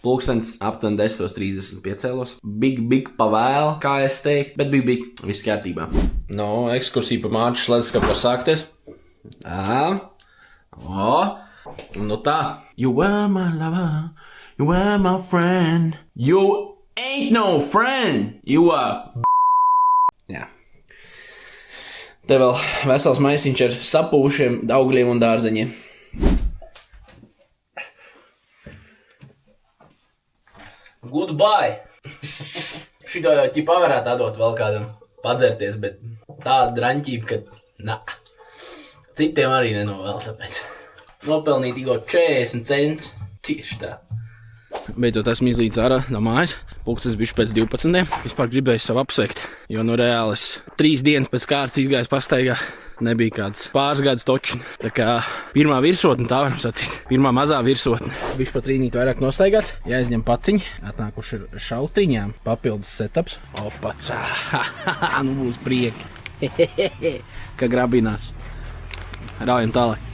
Pulkstens aptuveni 10:30 piecēlos. Big pavēl, kā es teiktu, bet big, viss kārtībā. No, ekskursija pa Mārķu Šledeskapu var sākties. Nu tā. You were my lover, you were my friend. You ain't no friend, you are Jā. Te vēl vesels maisiņš ar sapūšiem augļiem un dārzeņiem. Goodbye! Šito jau ķipā varētu atdot vēl kādam padzerties, bet tāda draņķība, ka citiem arī nenovēl, tāpēc nopelnīt tikko 40 centus. Tieši tā. Beidzot esmu izlīdz ārā no mājas. Pulkstens bišķi pēc 12. Vispār gribēju savu apsveikt, jo no reālis 3 dienas pēc kārtas izgājis pastaigā. Nebija kāds pāris gadus toči. Tā kā pirmā virsotne, tā varam sacīt. Pirmā mazā virsotne. Bišķi pat rīnīt vairāk nostaigāts. Jāizņem paciņi. Atnākuši ar šautriņām. Papildus setups. Opacā. Nu būs prieki. Ka grabinās. Raujam tālāk.